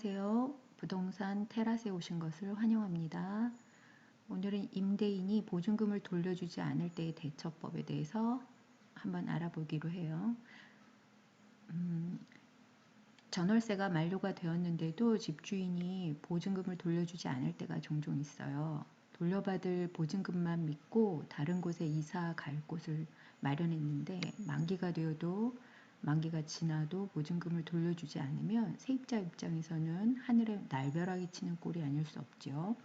안녕하세요. 부동산 테라스에 오신 것을 환영합니다. 오늘은 임대인이 보증금을 돌려주지 않을 때의 대처법에 대해서 한번 알아보기로 해요. 전월세가 만료가 되었는데도 집주인이 보증금을 돌려주지 않을 때가 종종 있어요. 돌려받을 보증금만 믿고 다른 곳에 이사 갈 곳을 마련했는데 만기가 지나도 보증금을 돌려주지 않으면 세입자 입장에서는 하늘에 날벼락이 치는 꼴이 아닐 수 없죠.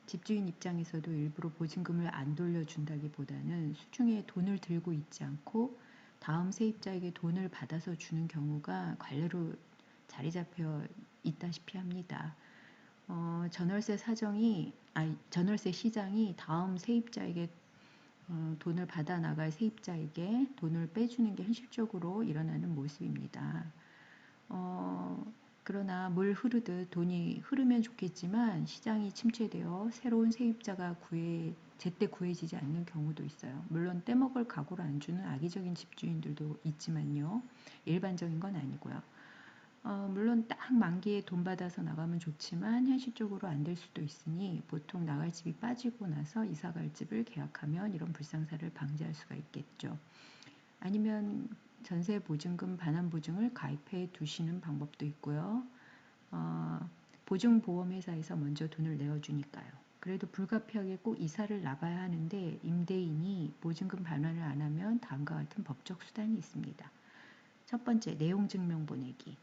집주인 입장에서도 일부러 보증금을 안 돌려준다기보다는 수중에 돈을 들고 있지 않고 다음 세입자에게 돈을 받아서 주는 경우가 관례로 자리 잡혀 있다시피 합니다. 전월세 시장이 다음 세입자에게 돈을 받아 나갈 세입자에게 돈을 빼주는 게 현실적으로 일어나는 모습입니다. 그러나 물 흐르듯 돈이 흐르면 좋겠지만 시장이 침체되어 새로운 세입자가 제때 구해지지 않는 경우도 있어요. 물론 떼먹을 각오를 안 주는 악의적인 집주인들도 있지만요. 일반적인 건 아니고요. 물론 딱 만기에 돈 받아서 나가면 좋지만 현실적으로 안 될 수도 있으니 보통 나갈 집이 빠지고 나서 이사 갈 집을 계약하면 이런 불상사를 방지할 수가 있겠죠. 아니면 전세 보증금 반환 보증을 가입해 두시는 방법도 있고요. 보증보험회사에서 먼저 돈을 내어주니까요. 그래도 불가피하게 꼭 이사를 나가야 하는데 임대인이 보증금 반환을 안 하면 다음과 같은 법적 수단이 있습니다. 첫 번째, 내용 증명 보내기.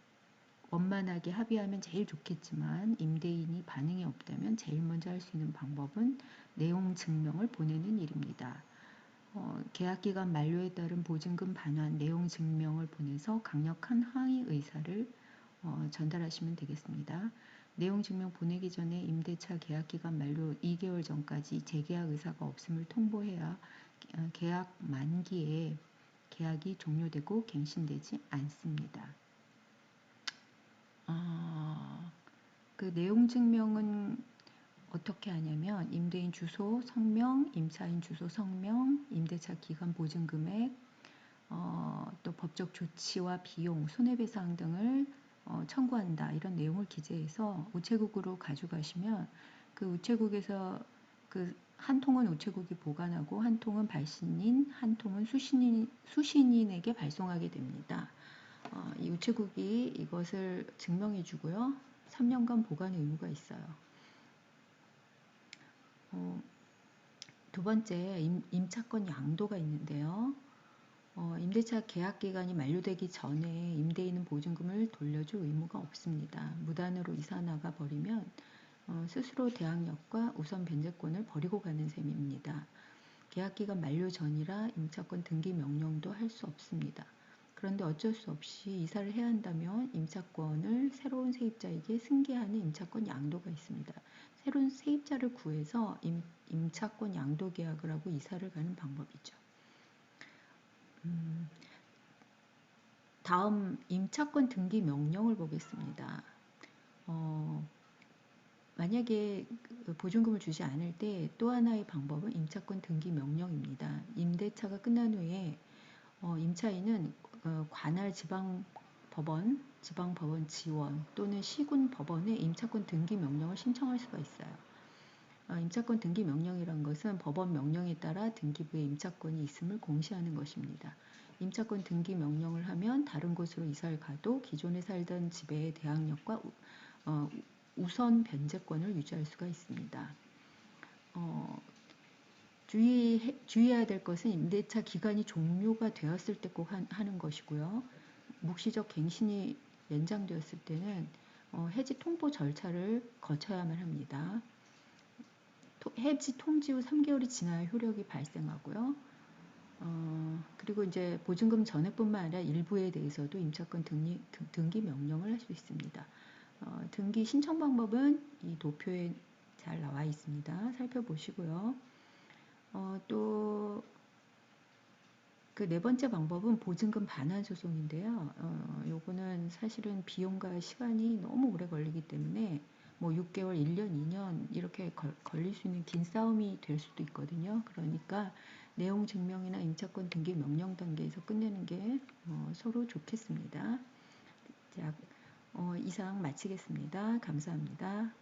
원만하게 합의하면 제일 좋겠지만 임대인이 반응이 없다면 제일 먼저 할 수 있는 방법은 내용 증명을 보내는 일입니다. 계약기간 만료에 따른 보증금 반환 내용 증명을 보내서 강력한 항의 의사를 전달하시면 되겠습니다. 내용 증명 보내기 전에 임대차 계약기간 만료 2개월 전까지 재계약 의사가 없음을 통보해야 계약 만기에 계약이 종료되고 갱신되지 않습니다. 그 내용 증명은 어떻게 하냐면 임대인 주소, 성명, 임차인 주소, 성명, 임대차 기간 보증금액, 또 법적 조치와 비용, 손해배상 등을 청구한다. 이런 내용을 기재해서 우체국으로 가져가시면 그 우체국에서 그 한 통은 우체국이 보관하고 한 통은 발신인, 한 통은 수신인에게 발송하게 됩니다. 이 우체국이 이것을 증명해 주고요. 3년간 보관 의무가 있어요. 두 번째, 임차권 양도가 있는데요. 임대차 계약 기간이 만료되기 전에 임대인은 보증금을 돌려줄 의무가 없습니다. 무단으로 이사 나가 버리면 스스로 대항력과 우선 변제권을 버리고 가는 셈입니다. 계약 기간 만료 전이라 임차권 등기 명령도 할 수 없습니다. 그런데 어쩔 수 없이 이사를 해야 한다면 임차권을 새로운 세입자에게 승계하는 임차권 양도가 있습니다. 새로운 세입자를 구해서 임차권 양도 계약을 하고 이사를 가는 방법이죠. 다음 임차권 등기 명령을 보겠습니다. 만약에 보증금을 주지 않을 때 또 하나의 방법은 임차권 등기 명령입니다. 임대차가 끝난 후에 임차인은 관할 지방법원 지원 또는 시군 법원에 임차권 등기 명령을 신청할 수가 있어요. 임차권 등기 명령이란 것은 법원 명령에 따라 등기부에 임차권이 있음을 공시하는 것입니다. 임차권 등기 명령을 하면 다른 곳으로 이사를 가도 기존에 살던 집의 대항력과 우선 변제권을 유지할 수가 있습니다. 주의해야 될 것은 임대차 기간이 종료가 되었을 때 꼭 하는 것이고요. 묵시적 갱신이 연장되었을 때는 해지 통보 절차를 거쳐야만 합니다. 해지 통지 후 3개월이 지나야 효력이 발생하고요. 그리고 이제 보증금 전액뿐만 아니라 일부에 대해서도 임차권 등기 명령을 할 수 있습니다. 등기 신청 방법은 이 도표에 잘 나와 있습니다. 살펴보시고요. 또 그 네 번째 방법은 보증금 반환 소송인데요. 요거는 사실은 비용과 시간이 너무 오래 걸리기 때문에 뭐 6개월, 1년, 2년 이렇게 걸릴 수 있는 긴 싸움이 될 수도 있거든요. 그러니까 내용 증명이나 임차권 등기 명령 단계에서 끝내는 게 서로 좋겠습니다. 자, 이상 마치겠습니다. 감사합니다.